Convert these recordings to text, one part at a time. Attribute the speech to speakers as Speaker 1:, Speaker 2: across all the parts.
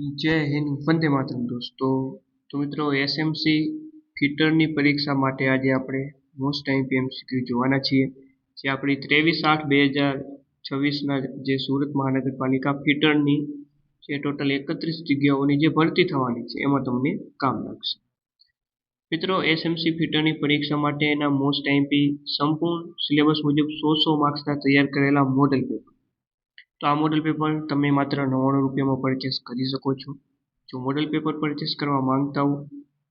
Speaker 1: જય હિન્દ, વંદે માતરમ દોસ્તો. તો મિત્રો, એસએમસી ફિટરની પરીક્ષા માટે આજે આપણે મોસ્ટ આઈએમપી એમસીક્યુ જોવાના છીએ, જે આપણી 23/8/2026ના જે સુરત મહાનગરપાલિકા ફિટરની જે ટોટલ 31 જગ્યાઓની જે ભરતી થવાની છે એમાં તમને કામ લાગશે. મિત્રો, એસએમસી ફિટરની પરીક્ષા માટે એના મોસ્ટ આઈએમપી સંપૂર્ણ સિલેબસ મુજબ 100 માર્ક્સના તૈયાર કરેલા મોડેલ પેપર. તો આ મોડેલ પેપર તમે માત્ર 99 રૂપિયામાં પરચેસ કરી શકો છો. જો મોડેલ પેપર પરચેસ કરવા માંગતા હો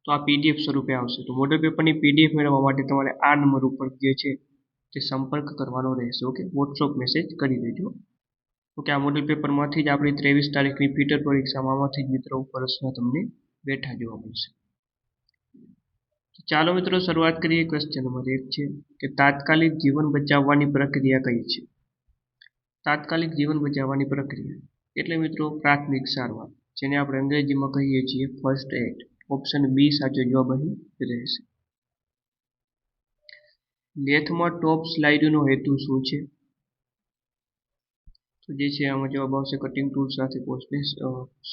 Speaker 1: તો આ પીડીએફ સ્વરૂપે આવશે. તો મોડેલ પેપરની પીડીએફ મેળવવા માટે તમારે આ નંબર ઉપર જે છે તે સંપર્ક કરવાનો રહેશે. ઓકે, વોટ્સઅપ મેસેજ કરી દેજો. ઓકે, આ મોડેલ પેપરમાંથી જ આપણી 23 તારીખની ફિટર પરીક્ષામાં આમાંથી જ મિત્રો પ્રશ્ન તમને બેઠા જોવા મળશે. ચાલો મિત્રો, શરૂઆત કરીએ. ક્વેશ્ચન નંબર 1 છે કે તાત્કાલિક જીવન બચાવવાની પ્રક્રિયા કઈ છે? તાત્કાલિક જીવન બચાવવાની પ્રક્રિયા એટલે મિત્રો પ્રાથમિક સારવાર, જેને આપણે અંગ્રેજીમાં કહીએ છીએ ફર્સ્ટ એડ. ઓપ્શન બી સાચો જવાબ અહીં રહેશે. લેથમાં ટોપ સ્લાઇડનો હેતુ શું છે? તો જે છે આમાં જવાબ આવશે કટિંગ ટૂલ સાથે પોસ્ટને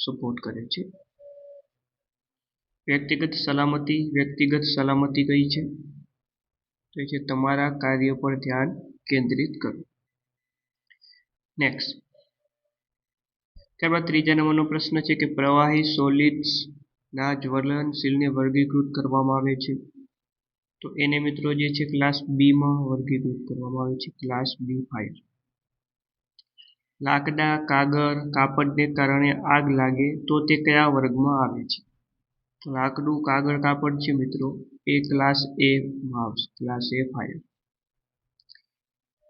Speaker 1: સપોર્ટ કરે છે. વ્યક્તિગત સલામતી કઈ છે? તો એ છે તમારા કાર્ય પર ધ્યાન કેન્દ્રિત કરો. નેક્સ્ટ, ત્યારબાદ ત્રીજા નંબરનો પ્રશ્ન છે કે પ્રવાહી સોલિડ્સ ના જ્વલનશીલને વર્ગીકૃત કરવામાં આવે છે. તો એને મિત્રો જે છે ક્લાસ બી માં વર્ગીકૃત કરવામાં આવે છે, ક્લાસ B5. લાકડા, કાગળ, કાપડને કારણે આગ લાગે તો તે કયા વર્ગમાં આવે છે? તો લાકડું, કાગળ, કાપડ છે મિત્રો એ ક્લાસ A માં આવશે, class A fire.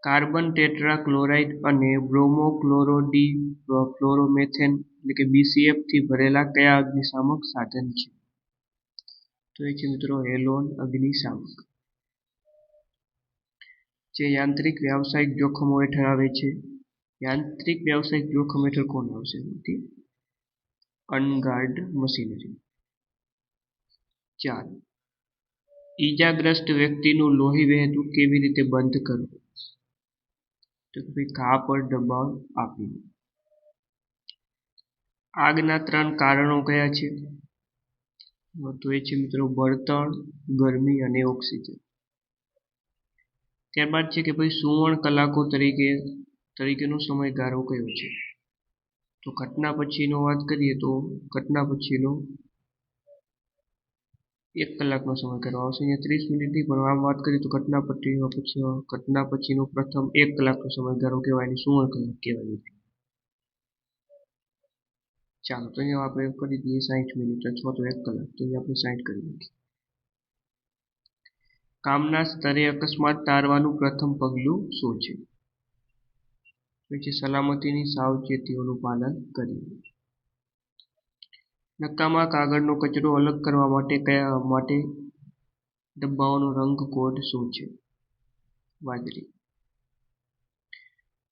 Speaker 1: Carbon tetrachloride અને બ્રોમોક્લોરોડિફ્લોરોમેથેન એટલે કે BCF થી ભરેલા કયા અગ્નિશામક સાધન છે? તો એ છે મિત્રો હેલોન અગ્નિશામક. જે યાંત્રિક વ્યાવસાયિક જોખમો હેઠળ આવે છે. યાંત્રિક વ્યાવસાયિક જોખમ હેઠળ કોણ આવશે? અનગાર્ડ મશીનરી. 4. ઈજાગ્રસ્ત વ્યક્તિનું લોહી વહેતું કેવી રીતે બંધ કરવું? તો ઘા પર દબાણ આપીને. આગના 3 કારણો કયા છે? તો એ છે મિત્રો બળતણ, ગરમી અને ઓક્સિજન. ત્યારબાદ છે કે ભાઈ સુવર્ણ કલાકો તરીકેનો સમયગાળો કયો છે? તો ઘટના પછીનો વાત કરીએ તો ઘટના પછીનો 1 કલાકનો સમયગાળો આવશે. અહીંયા 30 મિનિટની, પણ આમ વાત કરીએ તો ઘટના પછીનો પ્રથમ 1 કલાકનો સમયગાળો કહેવાય, અને સુવર્ણ કલાક કહેવાય. ચાલો, તો અહીંયા આપણે કરી દઈએ 60 મિનિટ અથવા તો 1 કલાક, તો અહીંયા આપણે 60 કરી નાખીએ. કામના સ્તરે અકસ્માત ટાળવાનું પ્રથમ પગલું શું છે? પછી સલામતીની સાવચેતીઓનું પાલન કરીને. નકામા કાગળનો કચરો અલગ કરવા માટે ડબ્બાઓનો રંગ કોડ શું છે? વાદળી.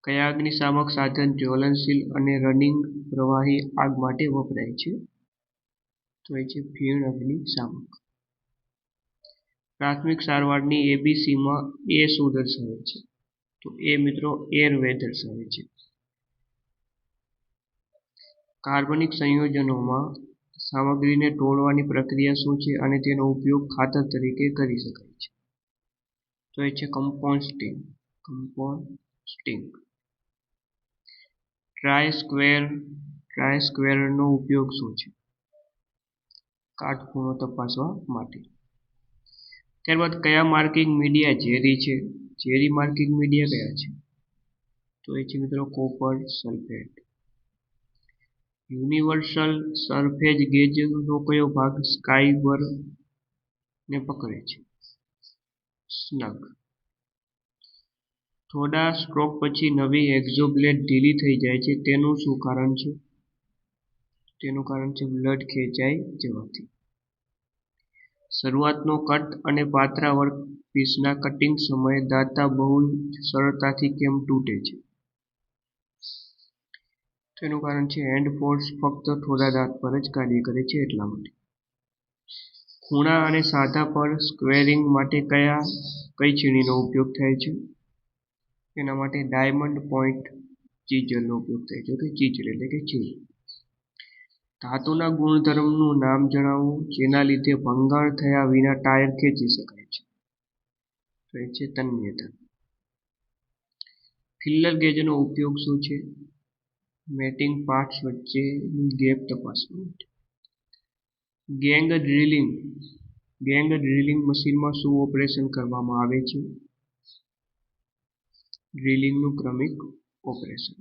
Speaker 1: કયા અગ્નિશામક સાધન જ્વલનશીલ અને રનિંગ પ્રવાહી આગ માટે વપરાય છે? તો એ છે ફીણ અગ્નિશામક. પ્રાથમિક સારવારની ABCમાં A શું દર્શાવે છે? તો એ મિત્રો એરવે દર્શાવે છે. કાર્બનિક સંયોજનોમાં સામગ્રીને તોડવાની પ્રક્રિયા શું છે અને તેનો ઉપયોગ ખાતર તરીકે કરી શકાય છે? તો એ છે કમ્પોસ્ટિંગ. ટ્રાય સ્ક્વેરનો ઉપયોગ શું છે? કાટખૂણો તપાસવા માટે. ત્યારબાદ કયા માર્કિંગ મીડિયા ઝેરી છે? ઝેરી માર્કિંગ મીડિયા કયા છે? તો એ છે મિત્રો કોપર સલ્ફેટ. યુનિવર્સલ સરફેસ ગેજનો કયો ભાગ સ્કાય ને પકડે છે? સ્નગ. થોડા સ્ટ્રોક પછી નવી એક્ઝોબ્લેડ ઢીલી થઈ જાય છે, તેનું શું કારણ છે? તેનું કારણ છે બ્લડ ખેંચાઈ જવાથી. શરૂઆતનો કટ અને પાતળા વર્કપીસના કટિંગ સમયે દાંતા બહુ સરળતાથી કેમ તૂટે છે? તેનું કારણ છે હેન્ડ ફોર્સ ફક્ત થોડા દાંત પર જ કાર્ય કરે છે એટલા માટે. ખૂણા અને સાંધા પર સ્ક્વેરિંગ માટે કઈ છીણીનો ઉપયોગ થાય છે? એના માટે ડાયમંડ પોઇન્ટ ચીઝરનો ઉપયોગ થાય છે. ચીઝર એટલે કે છીણી. ધાતુના ગુણધર્મનું નામ જણાવો જેના લીધે ભંગાણ થયા વિના ટાયર ખેંચી શકાય છે. તો એ છે તન્યતા. ફિલર ગેજનો ઉપયોગ શું છે? મેટિંગ પાર્ટ્સ વચ્ચેની ગેપ તપાસવા માટે. ગેંગ ડ્રિલિંગ મશીનમાં શું ઓપરેશન કરવામાં આવે છે? ડ્રિલિંગનું ક્રમિક ઓપરેશન.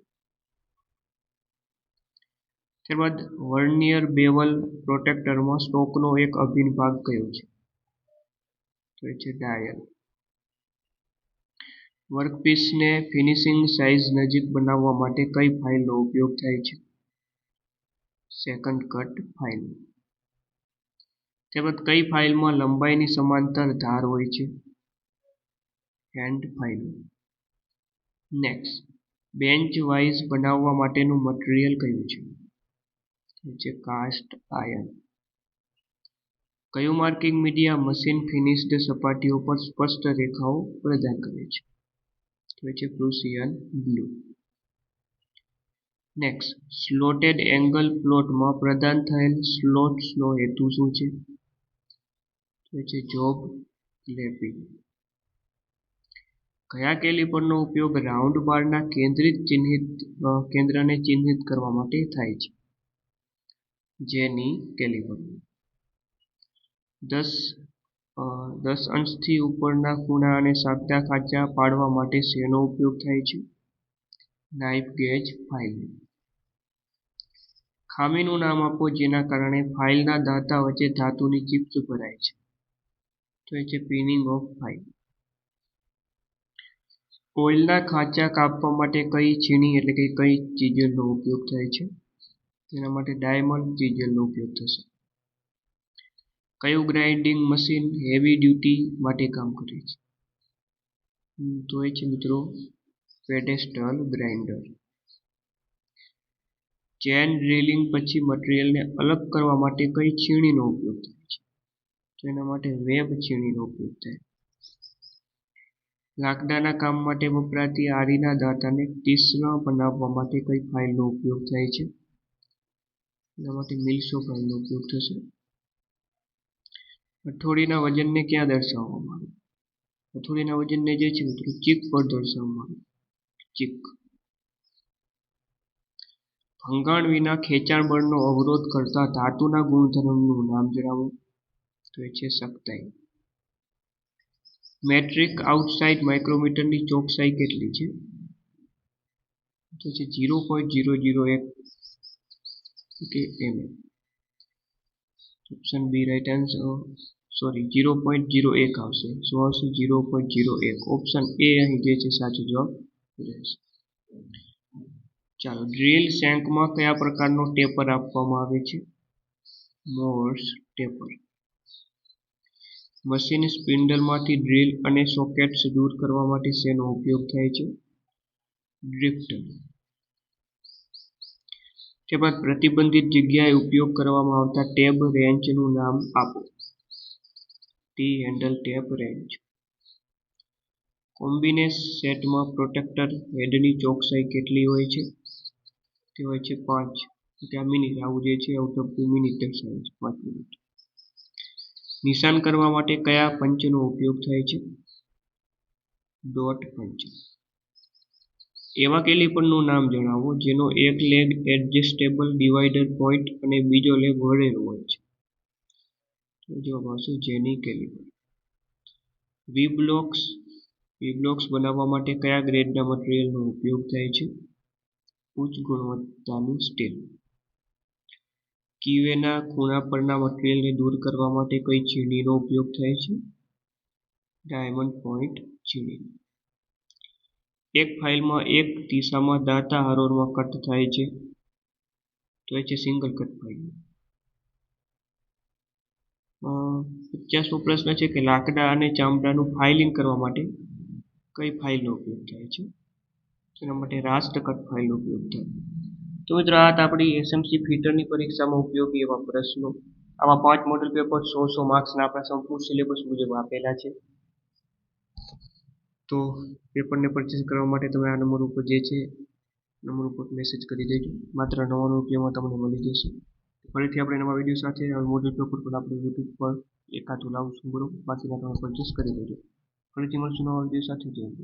Speaker 1: ત્યારબાદ વર્નિયર બેવલ પ્રોટેક્ટરમાં સ્ટોકનો એક અભિન્ન ભાગ કયો છે? તો એ છે ડાયલ. વર્કપીસને ફિનિશિંગ સાઇઝ નજીક બનાવવા માટે કઈ ફાઇલનો ઉપયોગ થાય છે? Second cut file. ત્યારબાદ કઈ ફાઇલમાં લંબાઈની સમાંતર ધાર હોય છે? Hand file. Next, bench wise બનાવવા માટેનું મટીરીયલ કયું છે? છે કાસ્ટ આયર્ન. કયું માર્કિંગ મીડિયા મશીન ફિનિશ્ડ સપાટીઓ પર સ્પષ્ટ રેખાઓ પ્રદાન કરે છે? તો છે Prussian blue. Next, slotted angle પ્લોટમાં પ્રદાન થયેલ સ્લોટ્સનો હેતુ શું છે? તો છે જોબ લેપિંગ. કયા કેલિપરનો ઉપયોગ રાઉન્ડ બારના કેન્દ્રને ચિહ્નિત કરવા માટે થાય છે? જેની કેલિપર. 10 અંશથી ઉપરના ખૂણા અને સાંકડા ખાંચા પાડવા માટે શેનો ઉપયોગ થાય છે? Knife gauge file. ખામીનું નામ આપો જેના કારણે ફાઇલના દાંતા વચ્ચે ધાતુની ચિપ્સ ભરાય છે. તો એ છે પિનિંગ ઓફ ફાઇલ. ઓઇલના ખાંચા કાપવા માટે કઈ છીણી એટલે કે કઈ ચીજલનો ઉપયોગ થાય છે? તેના માટે ડાયમંડ ચીજલનો ઉપયોગ થશે. કયું ગ્રાઇન્ડિંગ મશીન હેવી ડ્યુટી માટે કામ કરે છે? તો એ છે મિત્રો પેડેસ્ટલ ગ્રાઇન્ડર. ચેન ડ્રિલિંગ પછી મટીરીયલને અલગ કરવા માટે કઈ છીણીનો ઉપયોગ થાય છે? તો એના માટે વેબ છીણીનો ઉપયોગ થાય. લાકડાના કામ માટે વપરાતી આરીના દાંતાને તીક્ષ્ણ બનાવવા માટે કઈ ફાઇલનો ઉપયોગ થાય છે? એના માટે મિલ્સો ફાઇલનો ઉપયોગ થશે. હથોડીના વજનને ક્યાં દર્શાવવામાં આવે? હથોડીના વજનને જે છે મિત્રો ચીક પર દર્શાવવામાં આવે. ચીક. ભંગાણ વિના ખેંચાણ બળનો અવરોધ કરતા ધાતુના ગુણધર્મનું નામ જણાવો. તો એ છે સખ્તાઈ. મેટ્રિક આઉટસાઇડ માઇક્રોમીટરની ચોકસાઈ કેટલી છે? તો છે 0.001 mm. Option B right answer. 0.01 આવશે. શું આવશે? 0.01. ઓપ્શન એ અહીં જે છે સાચો જવાબ રહેશે. ચાલો, ડ્રિલ શેંકમાં કયા પ્રકારનો ટેપર આપવામાં આવે છે? Morse taper. મશીન સ્પિન્ડલમાંથી ડ્રિલ અને સોકેટ્સ દૂર કરવા માટે શેનો ઉપયોગ થાય છે? ડ્રિફ્ટર. ત્યારબાદ પ્રતિબંધિત જગ્યાએ ઉપયોગ કરવામાં આવતા ટેબ રેન્ચનું નામ આપો. T handle tap wrench. Combination સેટમાં પ્રોટેક્ટર હેડની ચોકસાઈ કેટલી હોય છે? તે હોય છે 5 મિનિટ. આવું જે છે આઉટ ઓફ 2 મિનિટ દર્શાવે છે 5 મિનિટ. નિશાન કરવા માટે કયા પંચનો ઉપયોગ થાય છે? ડોટ પંચ. એવા કેલિપરનું નામ જણાવો જેનો એક લેગ એડજસ્ટેબલ ડિવાઈડર પોઈન્ટ અને બીજો લેગ વળેલો હોય છે. તો જવાબ આવશે જેની કેલિપર. વી બ્લોક્સ બનાવવા માટે કયા ગ્રેડના મટીરીયલનો ઉપયોગ થાય છે? ઉચ્ચ ગુણવત્તાની સ્ટીલ. કીવેના ખૂણા પરના મટીરીયલને દૂર કરવા માટે કઈ છીણીનો ઉપયોગ થાય છે? ડાયમંડ પોઈન્ટ છીણી. એક ફાઇલમાં એક દિશામાં દાંતા હરોળમાં કટ થાય છે. તો એ છે સિંગલ કટ ફાઇલ. 50મો પ્રશ્ન છે કે લાકડા અને ચામડાનું ફાઇલિંગ કરવા માટે કઈ ફાઇલનો ઉપયોગ થાય છે? તેના માટે રાસ્ટ કટ ફાઇલનો ઉપયોગ થાય. તો મિત્રો આ આપણી એસએમસી ફિટરની પરીક્ષામાં ઉપયોગી એવા પ્રશ્નો. આવા 5 મોડેલ પેપર 100 માર્ક્સના આપણા સંપૂર્ણ સિલેબસ મુજબ આપેલા છે. તો પેપરને પરચેસ કરવા માટે તમે આ નંબર ઉપર જે છે નંબર ઉપર મેસેજ કરી દેજો. માત્ર 99 રૂપિયામાં તમને મળી જશે. ફરીથી આપણે નવા વિડીયો સાથે હવે મોડલ પેપર પર આપણે યુટ્યુબ પર એકાદું લાવશું, બરોબર. બાકીના તમે પરચેસ કરી લેજો. ફરીથી મળશું નવા વિડીયો સાથે. જય હિન્દ.